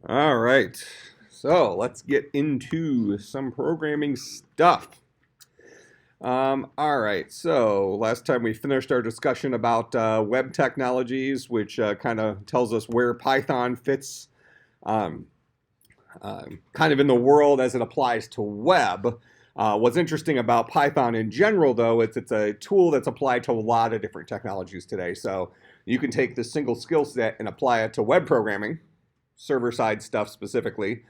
All right, so let's get into some programming stuff. All right, so last time we finished our discussion about web technologies, which kind of tells us where Python fits um, kind of in the world as it applies to web. What's interesting about Python in general, though, it's a tool that's applied to a lot of different technologies today. So you can take this single skill set and apply it to web programming, server-side stuff specifically.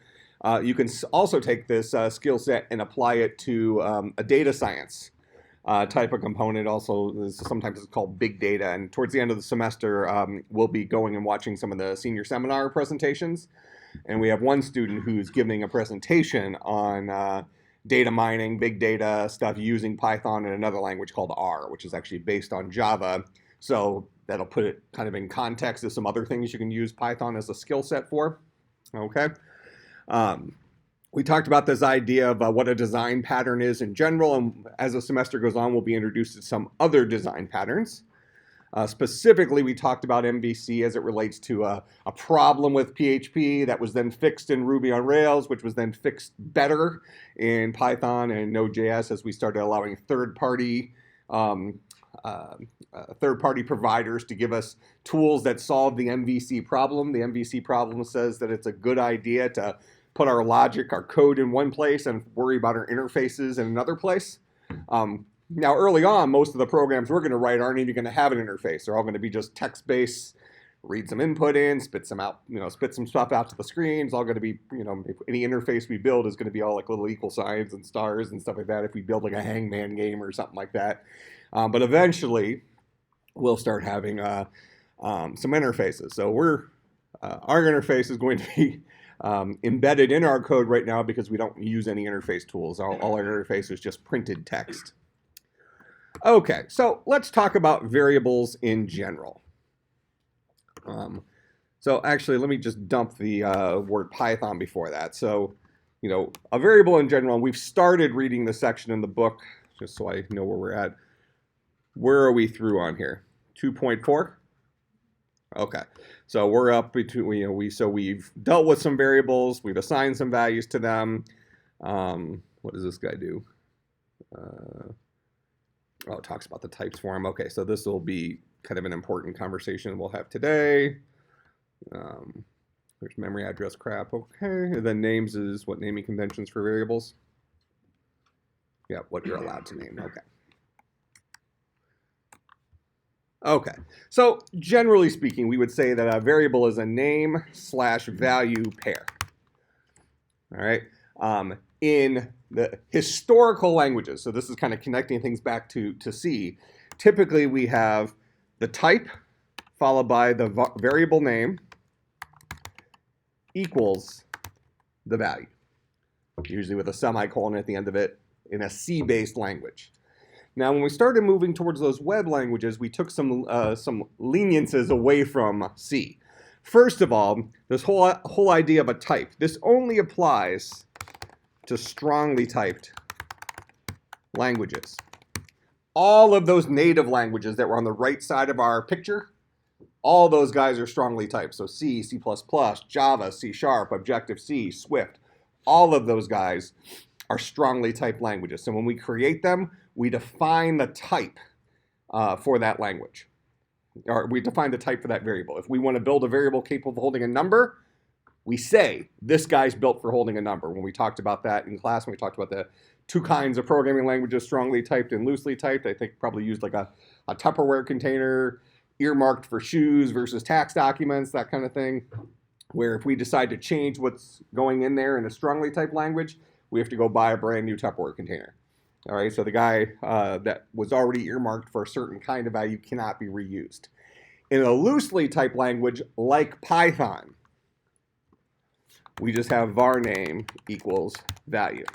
You can also take this skill set and apply it to a data science type of component. Also, sometimes it's called big data. And towards the end of the semester, we'll be going and watching some of the senior seminar presentations. And we have one student who's giving a presentation on data mining, big data stuff using Python and another language called R, which is actually based on Java. So that'll put it kind of in context of some other things you can use Python as a skill set for. Okay. We talked about this idea of what a design pattern is in general, and as the semester goes on, we'll be introduced to some other design patterns. Specifically, we talked about MVC as it relates to a problem with PHP that was then fixed in Ruby on Rails, which was then fixed better in Python and Node.js as we started allowing third-party providers to give us tools that solve the MVC problem. The MVC problem says that it's a good idea to put our logic, our code in one place and worry about our interfaces in another place. Now, early on, most of the programs we're going to write aren't even going to have an interface. They're all going to be just text-based, read some input in, spit some out, spit some stuff out to the screen. It's all going to be, any interface we build is going to be all like little equal signs and stars and stuff like that if we build like a hangman game or something like that. But eventually, we'll start having some interfaces. So our interface is going to be embedded in our code right now because we don't use any interface tools. All our interface is just printed text. Okay, so let's talk about variables in general. So actually, let me just dump the word Python before that. So, a variable in general, and we've started reading the section in the book, just so I know where we're at. Where are we through on here? 2.4? Okay, so we're up between, we've dealt with some variables, we've assigned some values to them. What does this guy do? It talks about the types for them. Okay, so this will be kind of an important conversation we'll have today. There's memory address crap. Okay, and then names is what naming conventions for variables. Yeah, what you're allowed to name. Okay. Okay, so generally speaking, we would say that a variable is a name/value pair. All right. In the historical languages, so this is kind of connecting things back to C, typically we have the type followed by the variable name equals the value, usually with a semicolon at the end of it in a C-based language. Now, when we started moving towards those web languages, we took some leniences away from C. First of all, this whole idea of a type, this only applies to strongly typed languages. All of those native languages that were on the right side of our picture, all those guys are strongly typed. So C, C++, Java, C#, Objective-C, Swift, all of those guys are strongly typed languages. So when we create them, we define the type for that language. Or we define the type for that variable. If we want to build a variable capable of holding a number, we say this guy's built for holding a number. When we talked about that in class, when we talked about the two kinds of programming languages, strongly typed and loosely typed, I think probably used like a Tupperware container earmarked for shoes versus tax documents, that kind of thing, where if we decide to change what's going in there in a strongly typed language, we have to go buy a brand new Tupperware container. All right, so the guy that was already earmarked for a certain kind of value cannot be reused. In a loosely typed language like Python, we just have var name equals value.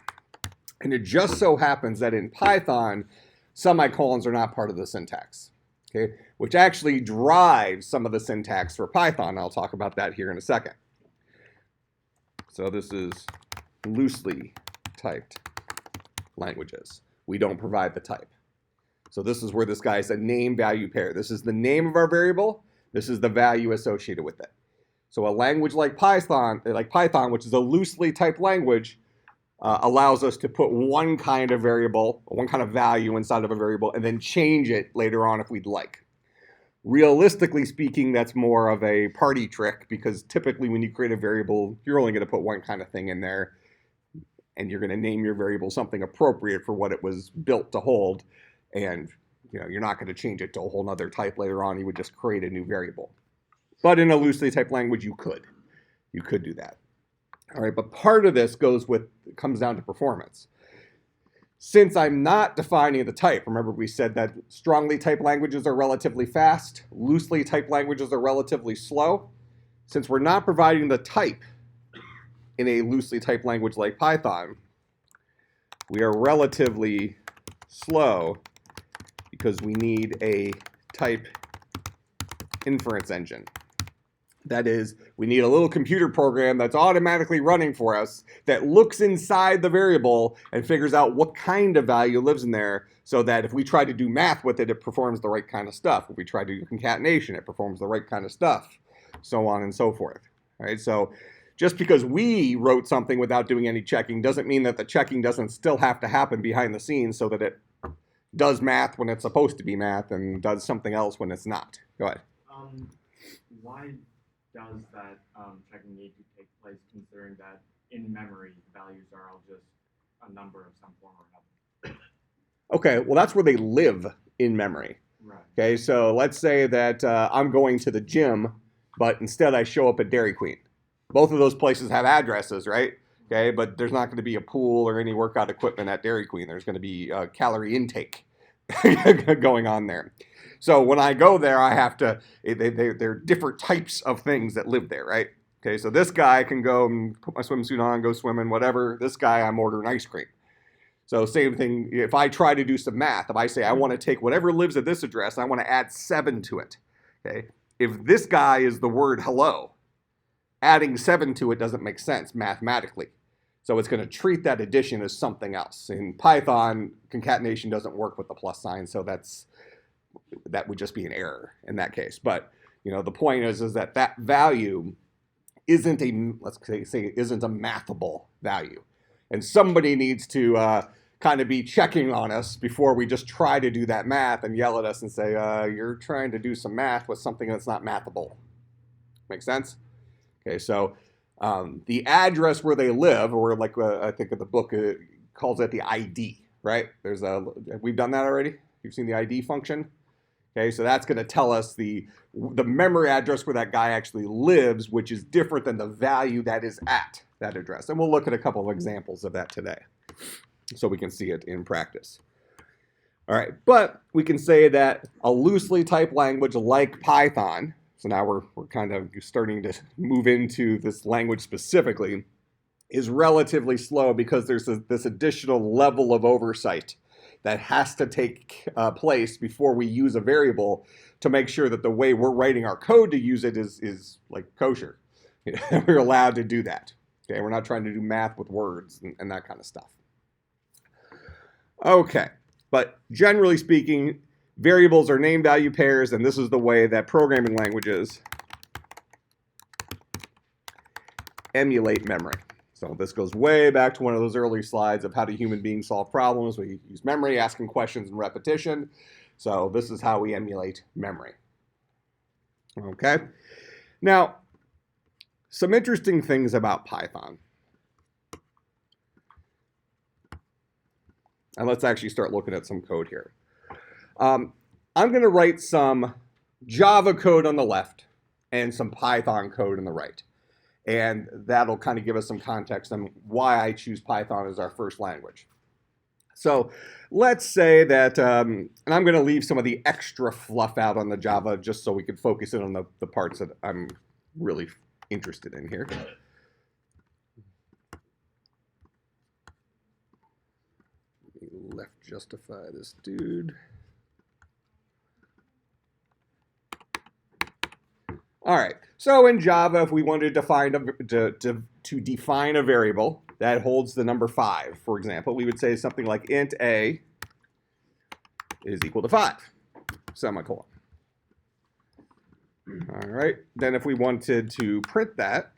And it just so happens that in Python, semicolons are not part of the syntax, okay? Which actually drives some of the syntax for Python. I'll talk about that here in a second. So this is loosely typed languages. We don't provide the type. So this is where this guy is a name-value pair. This is the name of our variable. This is the value associated with it. So a language like Python, which is a loosely typed language, allows us to put one kind of variable, one kind of value inside of a variable, and then change it later on if we'd like. Realistically speaking, that's more of a party trick, because typically when you create a variable, you're only going to put one kind of thing in there, and you're going to name your variable something appropriate for what it was built to hold, and you're not going to change it to a whole other type later on. You would just create a new variable. But in a loosely typed language, you could do that. All right, but part of this comes down to performance. Since I'm not defining the type, remember we said that strongly typed languages are relatively fast, loosely typed languages are relatively slow. Since we're not providing the type in a loosely typed language like Python, we are relatively slow because we need a type inference engine. That is, we need a little computer program that's automatically running for us that looks inside the variable and figures out what kind of value lives in there, so that if we try to do math with it, it performs the right kind of stuff. If we try to do concatenation, it performs the right kind of stuff, so on and so forth. All right, so just because we wrote something without doing any checking doesn't mean that the checking doesn't still have to happen behind the scenes so that it does math when it's supposed to be math and does something else when it's not. Go ahead. Why does that checking need to take place, considering that in memory values are all just a number of some form or another? Okay, well that's where they live in memory. Right. Okay, so let's say that I'm going to the gym, but instead I show up at Dairy Queen. Both of those places have addresses, right? Okay, but there's not going to be a pool or any workout equipment at Dairy Queen. There's going to be calorie intake going on there. So when I go there, I have to, there are different types of things that live there, right? Okay, so this guy can go and put my swimsuit on, go swimming, whatever. This guy, I'm ordering ice cream. So same thing, if I try to do some math, if I say I want to take whatever lives at this address, I want to add 7 to it, okay? If this guy is the word hello, adding 7 to it doesn't make sense mathematically. So it's going to treat that addition as something else. In Python, concatenation doesn't work with the plus sign, so that would just be an error in that case. But the point is that that value isn't isn't a mathable value, and somebody needs to kind of be checking on us before we just try to do that math and yell at us and say you're trying to do some math with something that's not mathable. Make sense? Okay, so the address where they live, or like I think in the book calls it the ID, right? We've done that already. You've seen the ID function. Okay, so that's going to tell us the memory address where that guy actually lives, which is different than the value that is at that address. And we'll look at a couple of examples of that today so we can see it in practice. All right, but we can say that a loosely typed language like Python, so now we're kind of starting to move into this language specifically, is relatively slow because there's this additional level of oversight that has to take place before we use a variable to make sure that the way we're writing our code to use it is like kosher. We're allowed to do that. Okay, we're not trying to do math with words and that kind of stuff. Okay, but generally speaking, variables are name value pairs, and this is the way that programming languages emulate memory. So this goes way back to one of those early slides of how do human beings solve problems. We use memory, asking questions, and repetition. So this is how we emulate memory. Okay. Now, some interesting things about Python. And let's actually start looking at some code here. I'm going to write some Java code on the left and some Python code on the right. And that'll kind of give us some context on why I choose Python as our first language. So let's say that, and I'm going to leave some of the extra fluff out on the Java just so we can focus in on the parts that I'm really interested in here. Left justify this dude. All right, so in Java, if we wanted to define a variable that holds the number 5, for example, we would say something like int a is equal to 5, semicolon. All right, then if we wanted to print that,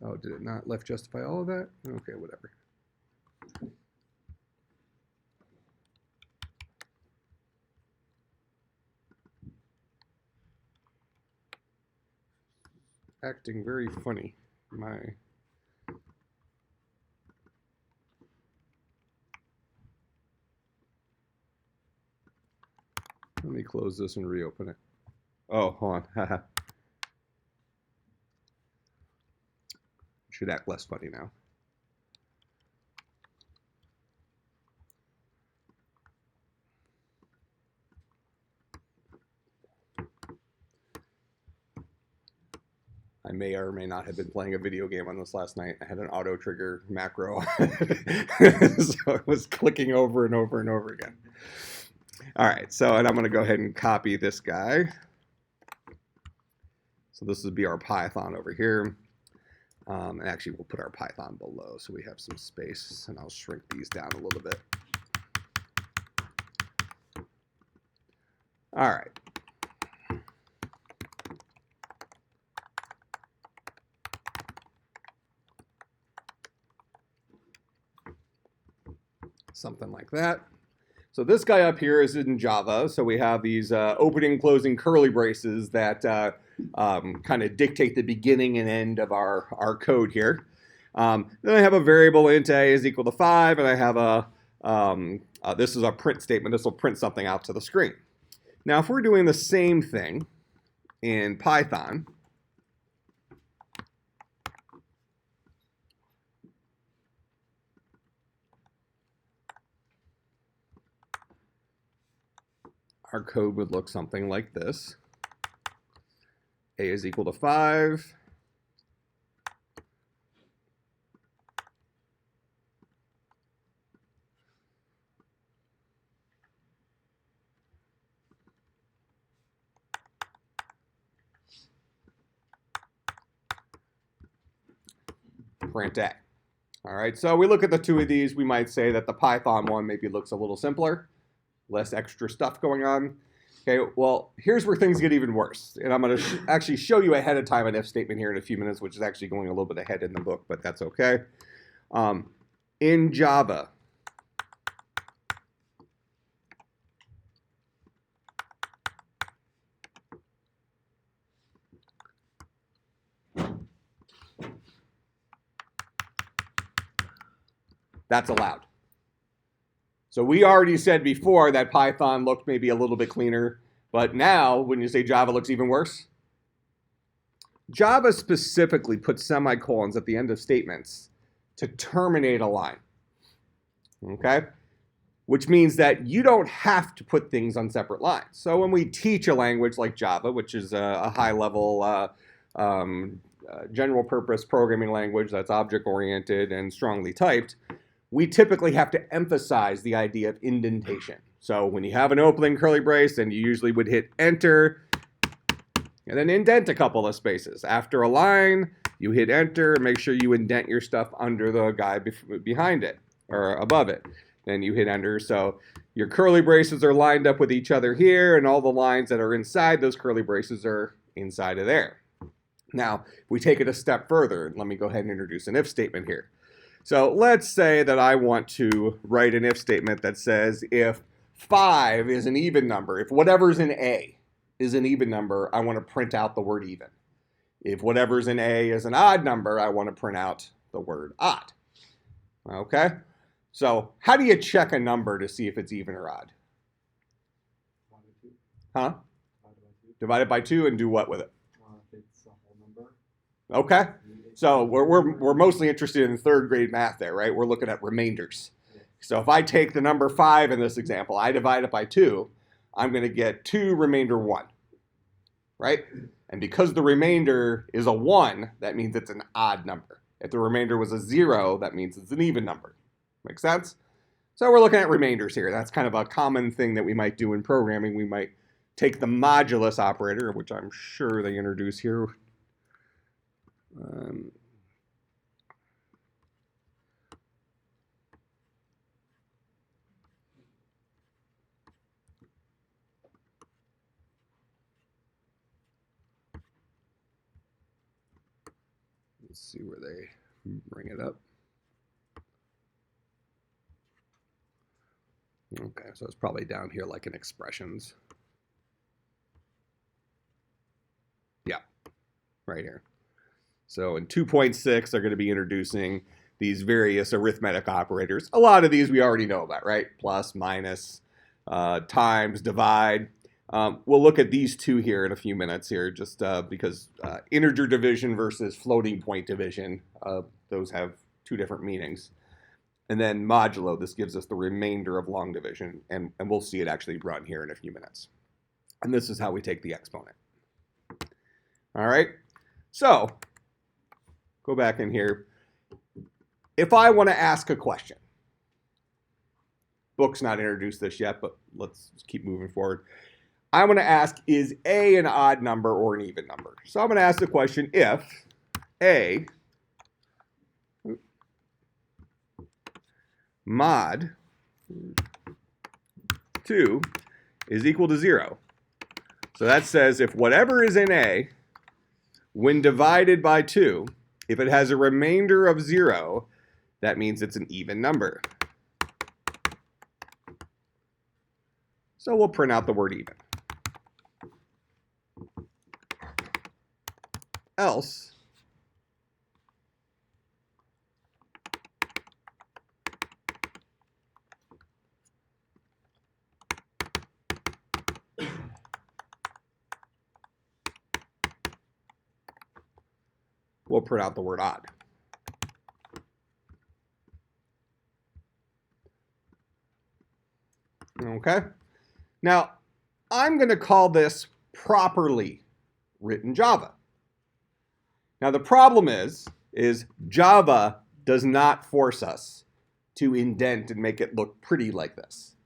oh, did it not left justify all of that? Okay, whatever. Acting very funny. Let me close this and reopen it. Oh, hold on. Should act less funny now. I may or may not have been playing a video game on this last night. I had an auto trigger macro, so it was clicking over and over and over again. All right, so and I'm going to go ahead and copy this guy. So this would be our Python over here. And actually, we'll put our Python below so we have some space, and I'll shrink these down a little bit. All right. Something like that. So this guy up here is in Java. So we have these opening and closing curly braces that kind of dictate the beginning and end of our code here. Then I have a variable int a is equal to 5, and I have this is a print statement. This will print something out to the screen. Now, if we're doing the same thing in Python, our code would look something like this. A is equal to 5. Print A. All right, so we look at the two of these. We might say that the Python one maybe looks a little simpler, less extra stuff going on. Okay, well, here's where things get even worse. And I'm going to actually show you ahead of time an if statement here in a few minutes, which is actually going a little bit ahead in the book, but that's okay. In Java, that's allowed. So we already said before that Python looked maybe a little bit cleaner, but now when you say Java looks even worse, Java specifically puts semicolons at the end of statements to terminate a line, okay? Which means that you don't have to put things on separate lines. So when we teach a language like Java, which is a high-level general purpose programming language that's object-oriented and strongly typed, we typically have to emphasize the idea of indentation. So when you have an opening curly brace, then you usually would hit enter and then indent a couple of spaces. After a line, you hit enter and make sure you indent your stuff under the guy behind it or above it. Then you hit enter. So your curly braces are lined up with each other here, and all the lines that are inside those curly braces are inside of there. Now, if we take it a step further, let me go ahead and introduce an if statement here. So let's say that I want to write an if statement that says if 5 is an even number, if whatever's in A is an even number, I want to print out the word even. If whatever's in A is an odd number, I want to print out the word odd. Okay? So how do you check a number to see if it's even or odd? Huh? Divide it by 2 and do what with it? If it's a whole number. Okay. So we're mostly interested in third grade math there, right? We're looking at remainders. So if I take the number 5 in this example, I divide it by 2, I'm going to get 2 remainder 1, right? And because the remainder is a 1, that means it's an odd number. If the remainder was a 0, that means it's an even number. Make sense? So we're looking at remainders here. That's kind of a common thing that we might do in programming. We might take the modulus operator, which I'm sure they introduce here. Let's see where they bring it up. Okay, so it's probably down here like in expressions. Yeah, right here. So in 2.6, they're going to be introducing these various arithmetic operators. A lot of these we already know about, right? Plus, minus, times, divide. We'll look at these two here in a few minutes here, just because integer division versus floating point division, those have two different meanings. And then modulo, this gives us the remainder of long division, and we'll see it actually run here in a few minutes. And this is how we take the exponent. All right, so go back in here. If I want to ask a question, book's not introduced this yet, but let's keep moving forward. I want to ask, is A an odd number or an even number? So I'm going to ask the question, if A mod 2 is equal to 0. So that says if whatever is in A, when divided by 2, if it has a remainder of 0, that means it's an even number. So we'll print out the word even. Else, we'll print out the word odd. Okay? Now, I'm going to call this properly written Java. Now, the problem is Java does not force us to indent and make it look pretty like this.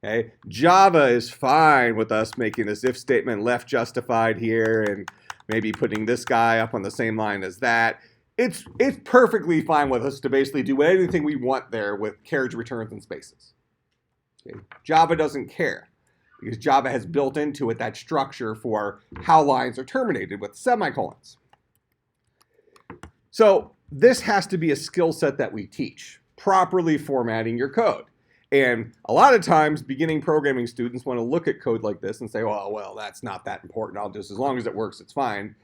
Okay? Java is fine with us making this if statement left justified here and maybe putting this guy up on the same line as that. It's perfectly fine with us to basically do anything we want there with carriage returns and spaces. Okay? Java doesn't care because Java has built into it that structure for how lines are terminated with semicolons. So this has to be a skill set that we teach, properly formatting your code. And a lot of times, beginning programming students want to look at code like this and say, oh, well, that's not that important. I'll just, as long as it works, it's fine.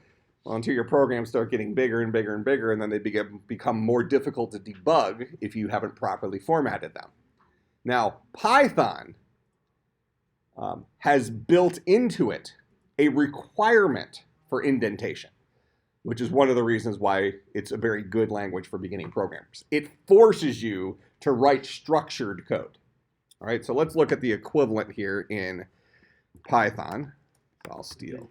Well, until your programs start getting bigger and bigger and bigger, and then they become more difficult to debug if you haven't properly formatted them. Now, Python has built into it a requirement for indentation, which is one of the reasons why it's a very good language for beginning programmers. It forces you to write structured code. All right, so let's look at the equivalent here in Python. I'll steal.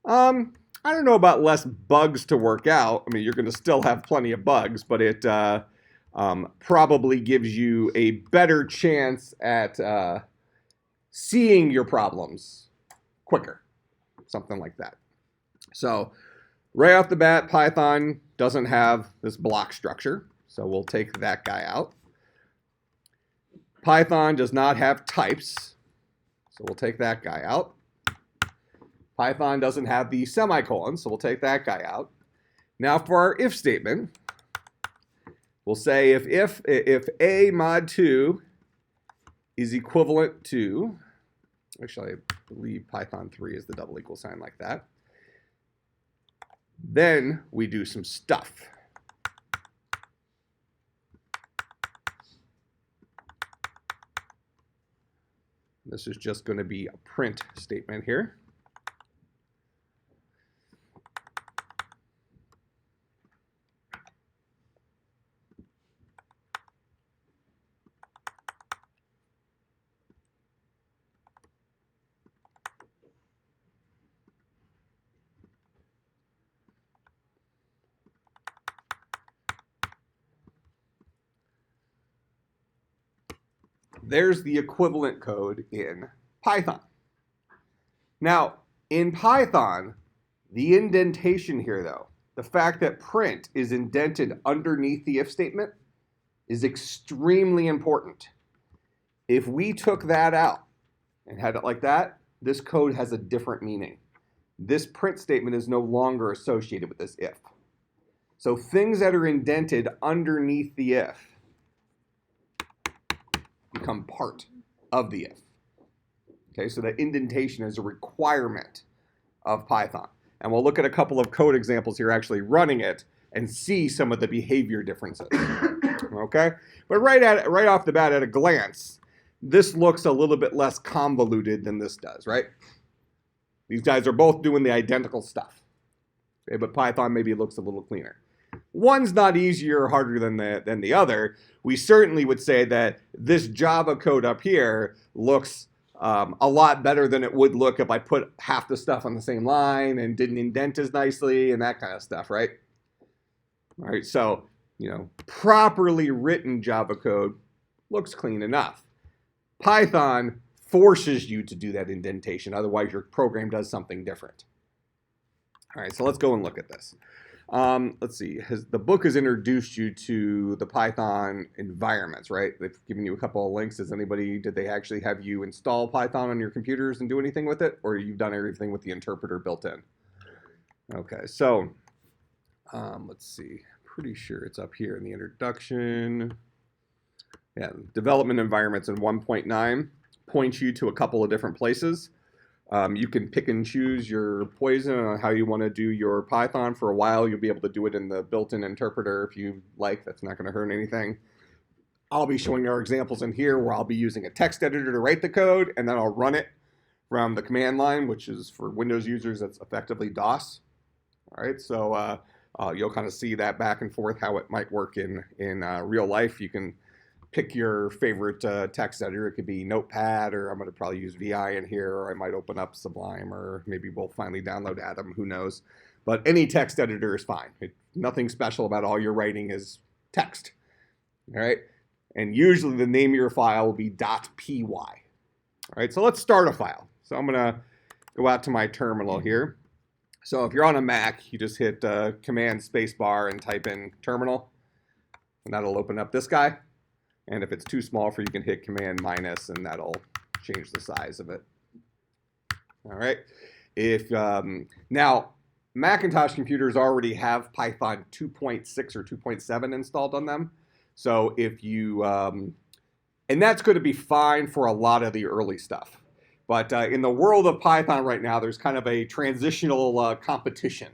I don't know about less bugs to work out. I mean, you're going to still have plenty of bugs, but it probably gives you a better chance at seeing your problems quicker, something like that. So right off the bat, Python doesn't have this block structure, so we'll take that guy out. Python does not have types, so we'll take that guy out. Python doesn't have the semicolon, so we'll take that guy out. Now for our if statement, we'll say if A mod 2 is equivalent to, actually I believe Python 3 is the double equal sign like that. Then we do some stuff. This is just going to be a print statement here. There's the equivalent code in Python. Now, in Python, the indentation here, though, the fact that print is indented underneath the if statement is extremely important. If we took that out and had it like that, this code has a different meaning. This print statement is no longer associated with this if. So things that are indented underneath the if become part of the if. Okay, so the indentation is a requirement of Python. And we'll look at a couple of code examples here actually running it and see some of the behavior differences. Okay, but right off the bat at a glance, this looks a little bit less convoluted than this does, right? These guys are both doing the identical stuff. Okay, but Python maybe looks a little cleaner. One's not easier or harder than the other. We certainly would say that this Java code up here looks a lot better than it would look if I put half the stuff on the same line and didn't indent as nicely and that kind of stuff, right? All right, so, properly written Java code looks clean enough. Python forces you to do that indentation, otherwise your program does something different. All right, so let's go and look at this. Let's see, the book has introduced you to the Python environments, right? They've given you a couple of links. Did they actually have you install Python on your computers and do anything with it? Or you've done everything with the interpreter built in? Okay, so let's see, pretty sure it's up here in the introduction. Yeah, development environments in 1.9 points you to a couple of different places. You can pick and choose your poison on how you want to do your Python. For a while, you'll be able to do it in the built-in interpreter if you like. That's not going to hurt anything. I'll be showing our examples in here where I'll be using a text editor to write the code, and then I'll run it from the command line, which is for Windows users, that's effectively DOS. All right, so you'll kind of see that back and forth, how it might work in real life. You can pick your favorite text editor. It could be Notepad, or I'm going to probably use VI in here, or I might open up Sublime, or maybe we'll finally download Atom, who knows. But any text editor is fine. Nothing special about all your writing is text. All right, and usually the name of your file will be .py. All right, so let's start a file. So I'm going to go out to my terminal here. So if you're on a Mac, you just hit Command Spacebar and type in terminal, and that'll open up this guy. And if it's too small for you, can hit Command minus, and that'll change the size of it. All right. Now, Macintosh computers already have Python 2.6 or 2.7 installed on them. So if you, and that's going to be fine for a lot of the early stuff. But in the world of Python right now, there's kind of a transitional competition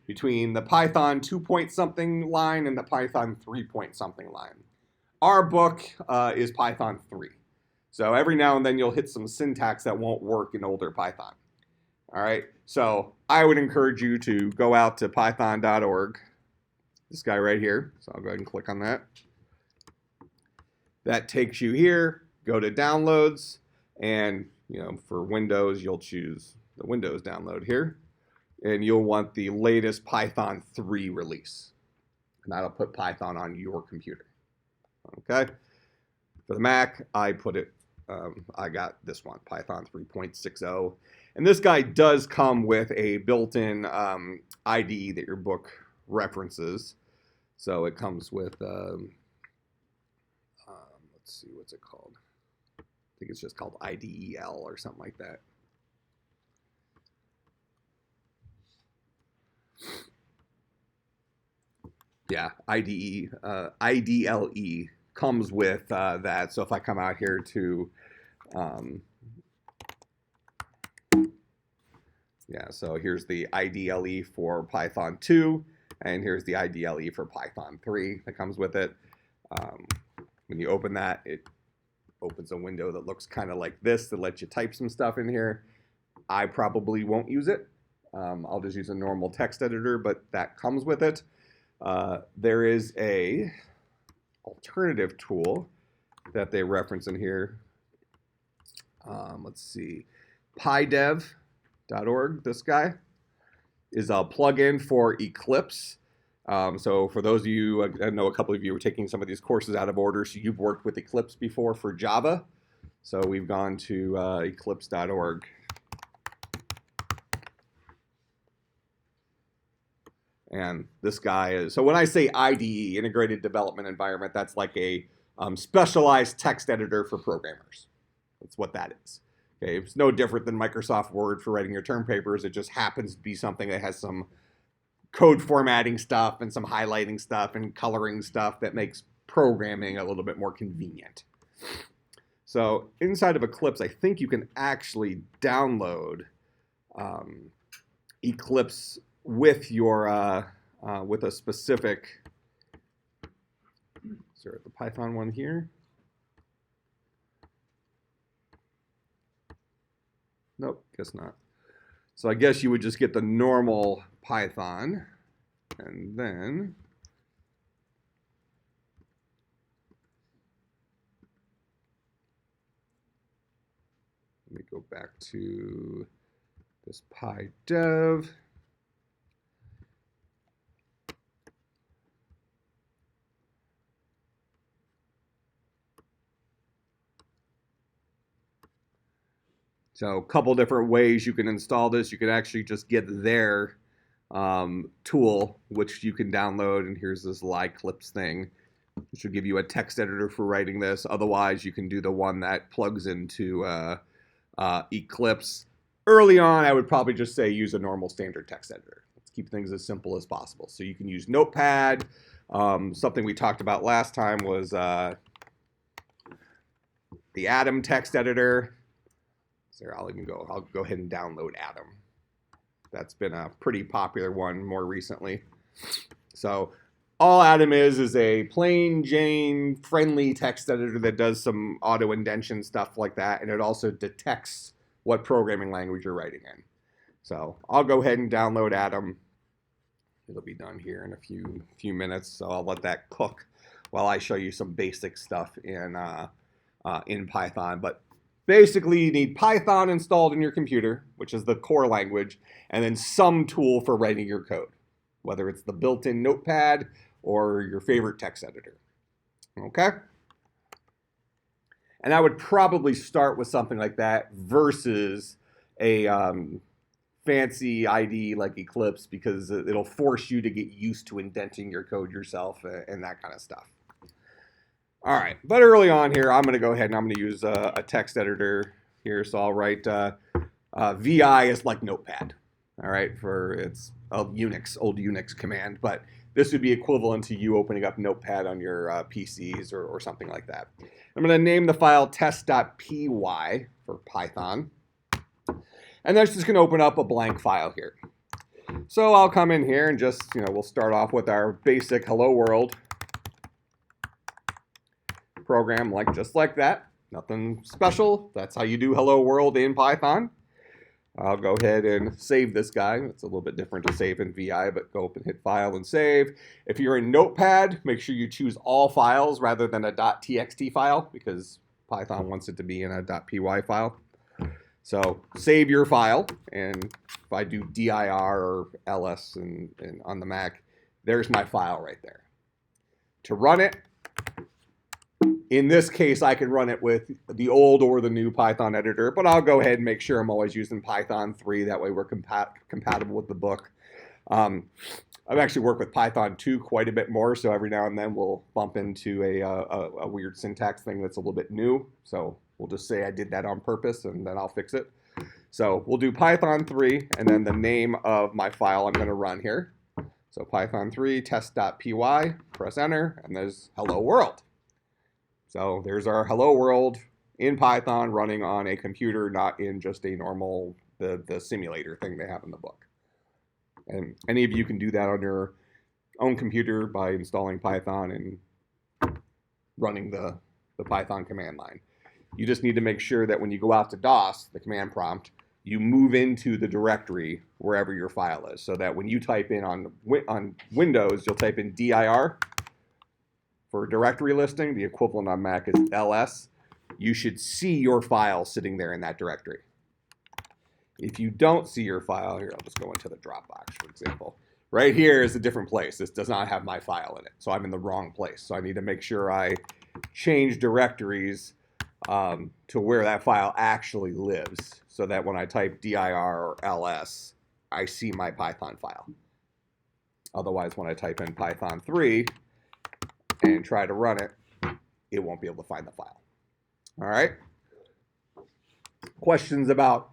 between the Python 2-point-something line and the Python 3-point-something line. Our book is Python 3. So every now and then you'll hit some syntax that won't work in older Python. All right, so I would encourage you to go out to python.org, this guy right here. So I'll go ahead and click on that. That takes you here, go to downloads, and for Windows, you'll choose the Windows download here, and you'll want the latest Python 3 release. And that'll put Python on your computer. Okay, for the Mac, I got this one, Python 3.60. And this guy does come with a built-in IDE that your book references. So it comes with, let's see, what's it called? I think it's just called IDEL or something like that. Yeah, IDLE comes with that. So if I come out here to, so here's the IDLE for Python 2, and here's the IDLE for Python 3 that comes with it. When you open that, it opens a window that looks kind of like this that lets you type some stuff in here. I probably won't use it. I'll just use a normal text editor, but that comes with it. There is a alternative tool that they reference in here. Let's see, pydev.org, this guy, is a plugin for Eclipse. So for those of you, I know a couple of you are taking some of these courses out of order, so you've worked with Eclipse before for Java. So we've gone to eclipse.org. And this guy is, so when I say IDE, Integrated Development Environment, that's like a specialized text editor for programmers. That's what that is. Okay, it's no different than Microsoft Word for writing your term papers. It just happens to be something that has some code formatting stuff and some highlighting stuff and coloring stuff that makes programming a little bit more convenient. So inside of Eclipse, I think you can actually download Eclipse with your with a specific. Is there the Python one here? Nope, guess not. So I guess you would just get the normal Python, and then let me go back to this PyDev. So a couple different ways you can install this. You can actually just get their tool, which you can download. And here's this Eclipse thing, which will give you a text editor for writing this. Otherwise, you can do the one that plugs into Eclipse. Early on, I would probably just say use a normal standard text editor. Let's keep things as simple as possible. So you can use Notepad. Something we talked about last time was the Atom text editor. So I'll go ahead and download Atom. That's been a pretty popular one more recently. So all Atom is a plain Jane friendly text editor that does some auto indentation stuff like that, and it also detects what programming language you're writing in. So I'll go ahead and download Atom. It'll be done here in a few minutes, so I'll let that cook while I show you some basic stuff in Python. But basically, you need Python installed in your computer, which is the core language, and then some tool for writing your code, whether it's the built-in Notepad or your favorite text editor. Okay? And I would probably start with something like that versus a fancy IDE like Eclipse, because it'll force you to get used to indenting your code yourself and that kind of stuff. All right, but early on here, I'm going to go ahead and I'm going to use a text editor here. So I'll write VI is like Notepad. All right, for it's a old Unix command, but this would be equivalent to you opening up Notepad on your PCs or something like that. I'm going to name the file test.py for Python, and that's just going to open up a blank file here. So I'll come in here and just, we'll start off with our basic hello world program, just like that. Nothing special. That's how you do hello world in Python. I'll go ahead and save this guy. It's a little bit different to save in VI, but go up and hit file and save. If you're in Notepad, make sure you choose all files rather than a .txt file, because Python wants it to be in a .py file. So save your file, and if I do dir or ls and on the Mac, there's my file right there. To run it, in this case, I can run it with the old or the new Python editor, but I'll go ahead and make sure I'm always using Python 3. That way we're compatible with the book. I've actually worked with Python 2 quite a bit more, so every now and then we'll bump into a weird syntax thing that's a little bit new. So we'll just say I did that on purpose, and then I'll fix it. So we'll do Python 3, and then the name of my file I'm going to run here. So Python 3 test.py, press enter, and there's hello world. So there's our hello world in Python running on a computer, not in just a normal, the simulator thing they have in the book. And any of you can do that on your own computer by installing Python and running the Python command line. You just need to make sure that when you go out to DOS, the command prompt, you move into the directory wherever your file is, so that when you type in on Windows, you'll type in dir. For directory listing, the equivalent on Mac is ls. You should see your file sitting there in that directory. If you don't see your file, here, I'll just go into the Dropbox, for example. Right here is a different place. This does not have my file in it, so I'm in the wrong place. So I need to make sure I change directories to where that file actually lives, so that when I type dir or ls, I see my Python file. Otherwise, when I type in Python 3, and try to run it, it won't be able to find the file. All right? Questions about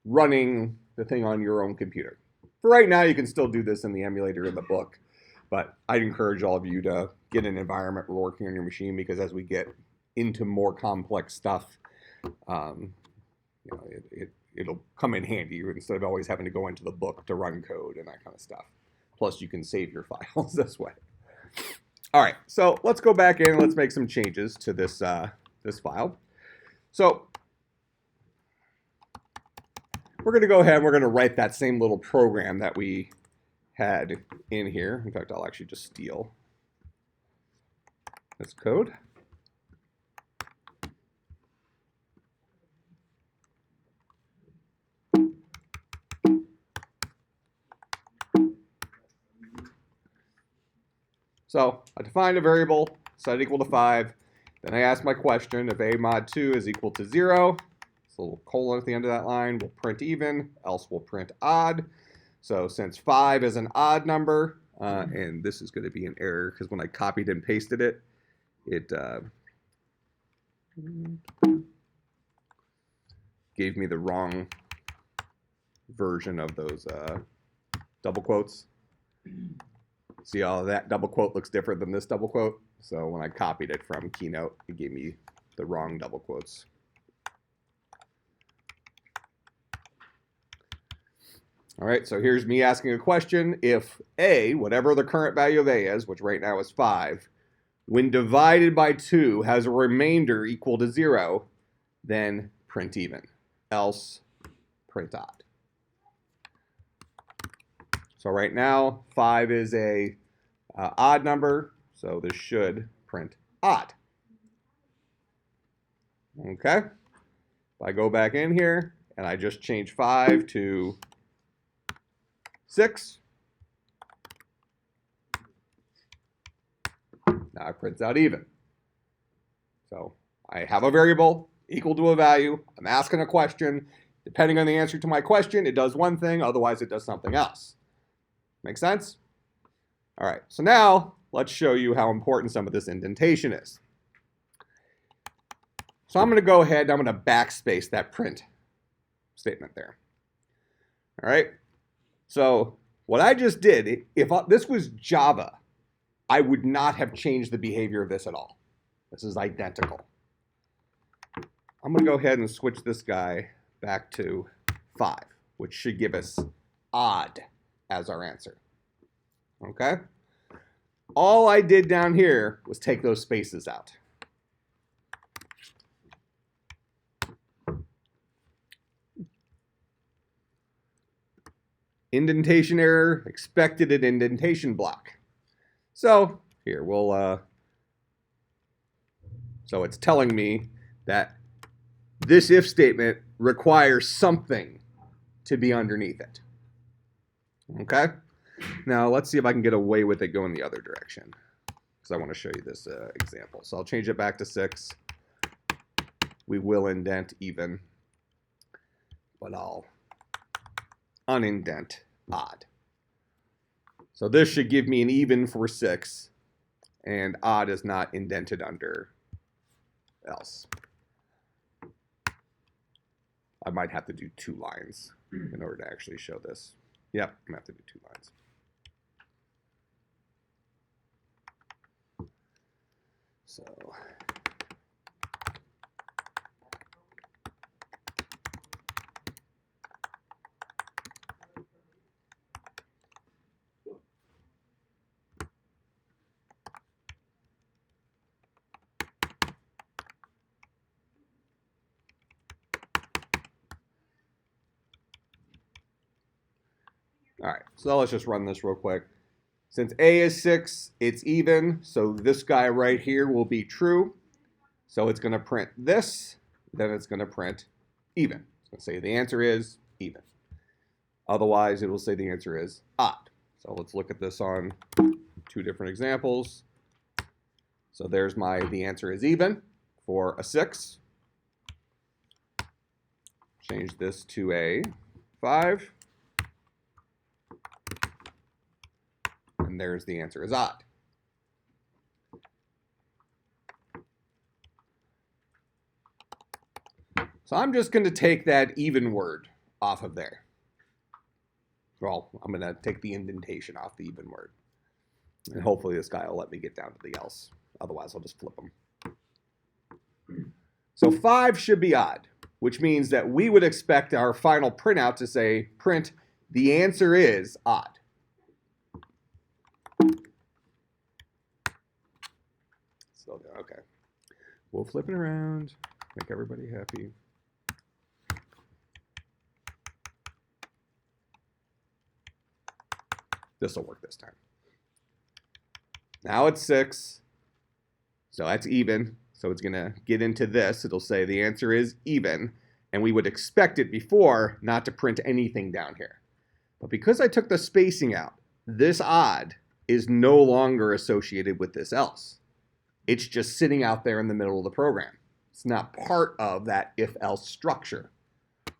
running the thing on your own computer? For right now, you can still do this in the emulator in the book, but I'd encourage all of you to get an environment working on your machine, because as we get into more complex stuff, you know, it'll come in handy instead of always having to go into the book to run code and that kind of stuff. Plus, you can save your files this way. All right, so let's go back in and let's make some changes to this, this file. So we're going to go ahead and we're going to write that same little program that we had in here. In fact, I'll actually just steal this code. So I defined a variable, set it equal to 5. Then I ask my question if a mod 2 is equal to 0. It's a little colon at the end of that line. We'll print even, else we'll print odd. So since 5 is an odd number, and this is going to be an error because when I copied and pasted it, it gave me the wrong version of those double quotes. See how that double quote looks different than this double quote? So when I copied it from Keynote, it gave me the wrong double quotes. All right, so here's me asking a question. If a, whatever the current value of a is, which right now is 5, when divided by 2 has a remainder equal to 0, then print even, else print odd. So right now, 5 is a odd number, so this should print odd. Okay? If I go back in here and I just change 5 to 6, now it prints out even. So I have a variable equal to a value. I'm asking a question. Depending on the answer to my question, it does one thing, otherwise it does something else. Make sense? All right, so now let's show you how important some of this indentation is. So I'm going to go ahead and I'm going to backspace that print statement there. All right, so what I just did, if this was Java, I would not have changed the behavior of this at all. This is identical. I'm going to go ahead and switch this guy back to 5, which should give us odd as our answer. Okay? All I did down here was take those spaces out. Indentation error, expected an indentation block. So here we'll, so it's telling me that this if statement requires something to be underneath it. Okay? Now let's see if I can get away with it going the other direction, because I want to show you this example. So I'll change it back to 6. We will indent even, but I'll unindent odd. So this should give me an even for 6, and odd is not indented under else. I might have to do 2 lines in order to actually show this. Yep, I'm going to have to do 2 lines. So all right, so let's just run this real quick. Since a is 6, it's even, so this guy right here will be true. So it's going to print this, then it's going to print even. It's going to say the answer is even. Otherwise, it will say the answer is odd. So let's look at this on 2 different examples. So there's the answer is even for a 6. Change this to a 5. And there's the answer is odd. So I'm just going to take that even word off of there. Well, I'm going to take the indentation off the even word. And hopefully this guy will let me get down to the else. Otherwise, I'll just flip them. So 5 should be odd, which means that we would expect our final printout to say, print, the answer is odd. Still there, okay. We'll flip it around, make everybody happy. This will work this time. Now it's 6, so that's even. So it's going to get into this. It'll say the answer is even, and we would expect it before not to print anything down here. But because I took the spacing out, this odd is no longer associated with this else. It's just sitting out there in the middle of the program. It's not part of that if-else structure.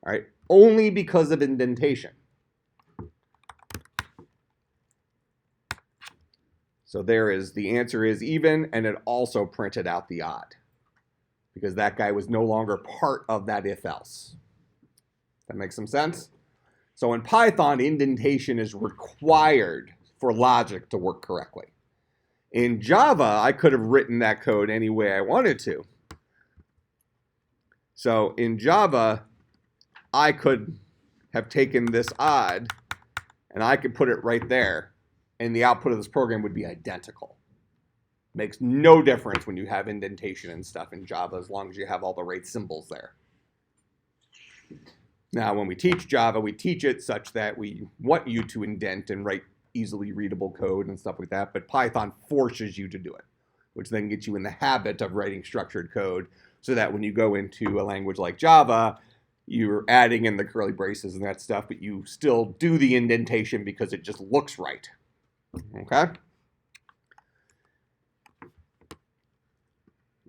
All right, only because of indentation. So there is, the answer is even, and it also printed out the odd because that guy was no longer part of that if-else. That makes some sense? So in Python, indentation is required for logic to work correctly. In Java, I could have written that code any way I wanted to. So in Java, I could have taken this odd and I could put it right there, and the output of this program would be identical. Makes no difference when you have indentation and stuff in Java as long as you have all the right symbols there. Now, when we teach Java, we teach it such that we want you to indent and write easily readable code and stuff like that, but Python forces you to do it, which then gets you in the habit of writing structured code so that when you go into a language like Java, you're adding in the curly braces and that stuff, but you still do the indentation because it just looks right. Okay?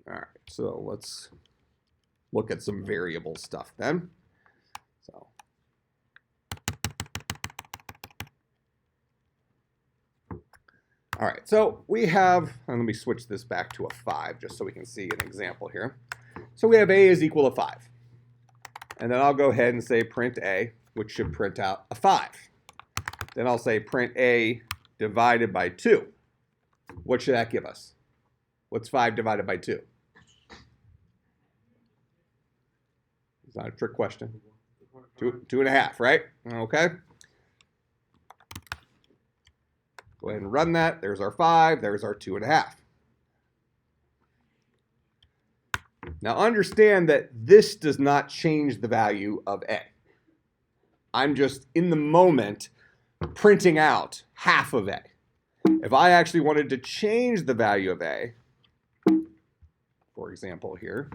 All right, so let's look at some variable stuff then. So, all right, so we have, and let me switch this back to a 5 just so we can see an example here. So we have a is equal to 5. And then I'll go ahead and say print a, which should print out a 5. Then I'll say print a divided by 2. What should that give us? What's 5 divided by 2? It's not a trick question. 2.5, right? Okay. Go ahead and run that. There's our 5. There's our 2.5. Now understand that this does not change the value of a. I'm just, in the moment, printing out half of a. If I actually wanted to change the value of a, for example here,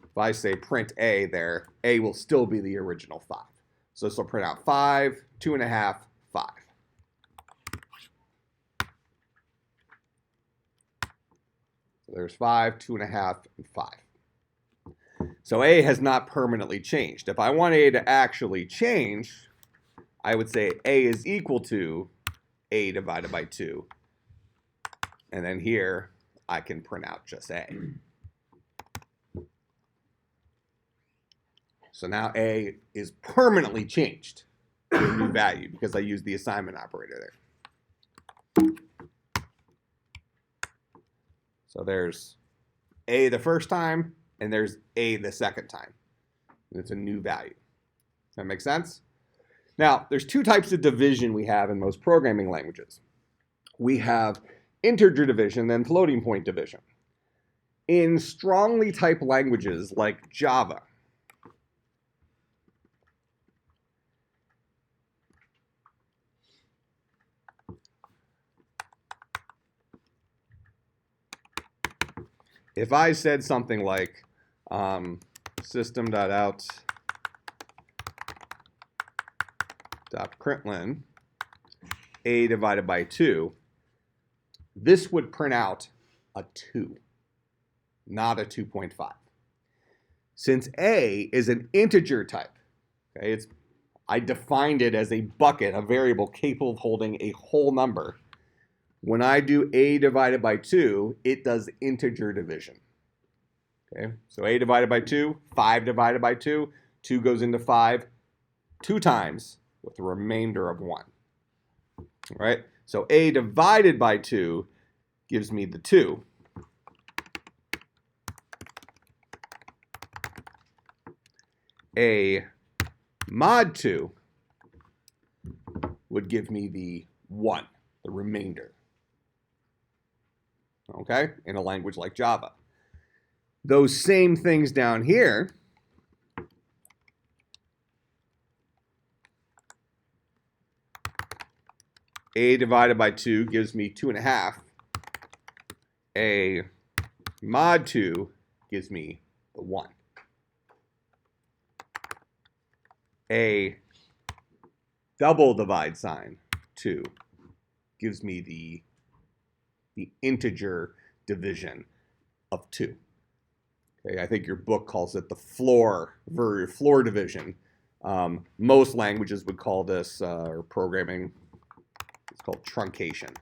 if I say print a there, a will still be the original 5. So this will print out 5, 2.5, 5. So there's 5, 2.5, and 5. So a has not permanently changed. If I want a to actually change, I would say a is equal to a divided by 2. And then here, I can print out just a. So now a is permanently changed to a new value because I used the assignment operator there. So there's a the first time, and there's a the second time. And it's a new value. Does that make sense? Now, there's 2 types of division we have in most programming languages. We have integer division and floating point division. In strongly typed languages like Java, if I said something like system.out.println a divided by 2, this would print out a 2, not a 2.5. Since a is an integer type, okay, I defined it as a bucket, a variable capable of holding a whole number. When I do a divided by 2, it does integer division. Okay, so a divided by 2, 5 divided by 2, 2 goes into 5 2 times with a remainder of 1. All right, so a divided by 2 gives me the 2. A mod 2 would give me the 1, the remainder. Okay, in a language like Java. Those same things down here a divided by 2 gives me 2.5. A mod 2 gives me the 1. A double divide sign 2 gives me the integer division of 2. Okay, I think your book calls it the floor division. Most languages would call this, or programming, it's called truncation.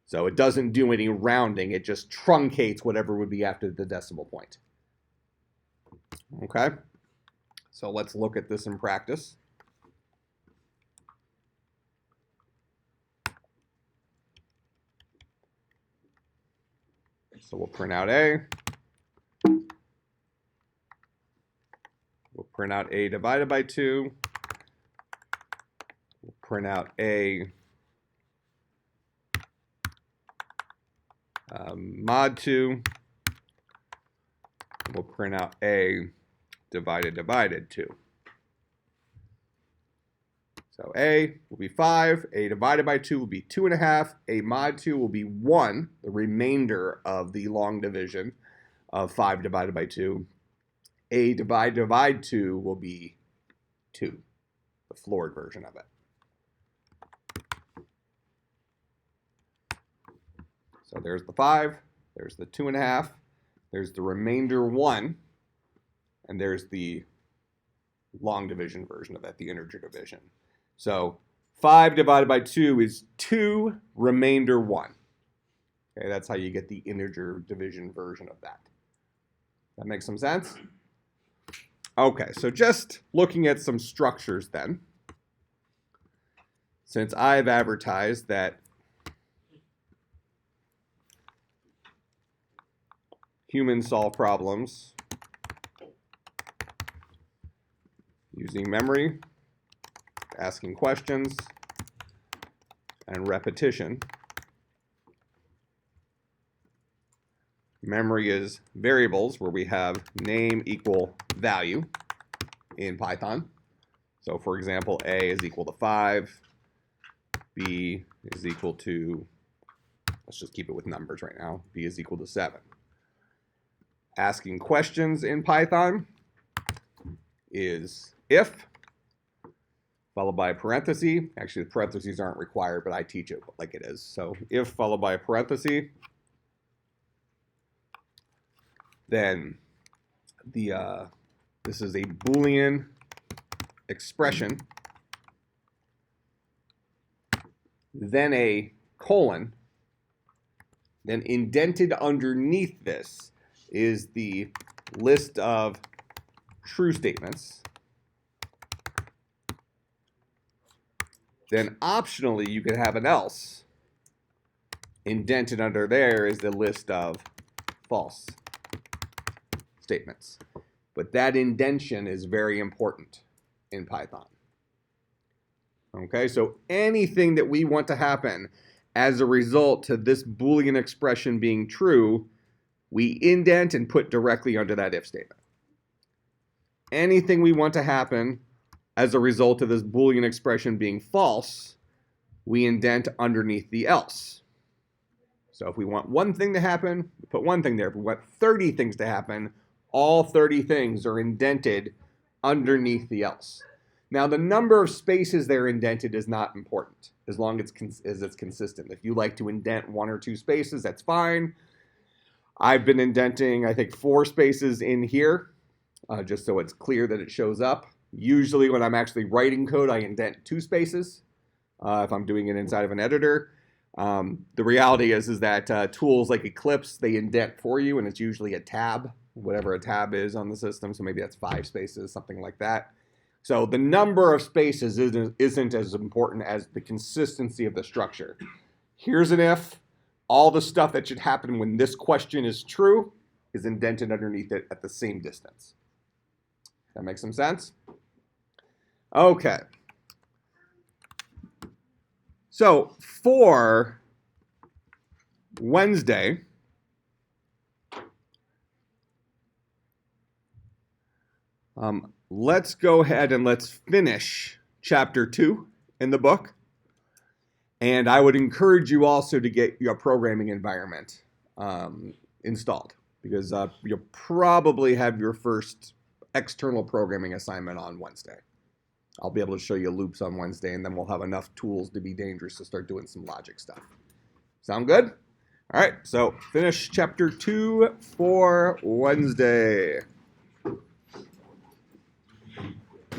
So it doesn't do any rounding, it just truncates whatever would be after the decimal point. Okay, so let's look at this in practice. So we'll print out A. We'll print out A divided by 2. We'll print out A mod 2. We'll print out A divided 2. So A will be 5, A divided by 2 will be 2.5, A mod 2 will be 1, the remainder of the long division of 5 divided by 2. A divide 2 will be 2, the floored version of it. So there's the 5, there's the 2.5, there's the remainder 1, and there's the long division version of it, the integer division. So 5 divided by 2 is 2, remainder 1. Okay, that's how you get the integer division version of that. That makes some sense? Okay, so just looking at some structures then. Since I've advertised that humans solve problems using memory, asking questions, and repetition. Memory is variables where we have name equal value in Python. So for example, A is equal to 5, B is equal to, let's just keep it with numbers right now, B is equal to 7. Asking questions in Python is if, followed by a parenthesis. Actually, the parentheses aren't required, but I teach it like it is. So if followed by a parenthesis, then this is a Boolean expression, then a colon, then indented underneath this is the list of true statements. Then optionally, you could have an else. Indented under there is the list of false statements. But that indentation is very important in Python. Okay, so anything that we want to happen as a result to this Boolean expression being true, we indent and put directly under that if statement. Anything we want to happen as a result of this Boolean expression being false, we indent underneath the else. So if we want one thing to happen, we put one thing there. If we want 30 things to happen, all 30 things are indented underneath the else. Now, the number of spaces they're indented is not important, as long as it's consistent. If you like to indent 1 or 2 spaces, that's fine. I've been indenting, I think, 4 spaces in here, just so it's clear that it shows up. Usually when I'm actually writing code, I indent 2 spaces if I'm doing it inside of an editor. The reality is that tools like Eclipse, they indent for you, and it's usually a tab, whatever a tab is on the system. So maybe that's 5 spaces, something like that. So the number of spaces isn't as important as the consistency of the structure. Here's an if. All the stuff that should happen when this question is true is indented underneath it at the same distance. That makes some sense? Okay. So for Wednesday, let's go ahead and let's finish chapter 2 in the book. And I would encourage you also to get your programming environment installed, because you'll probably have your first external programming assignment on Wednesday. I'll be able to show you loops on Wednesday, and then we'll have enough tools to be dangerous to start doing some logic stuff. Sound good? All right, so finish chapter 2 for Wednesday.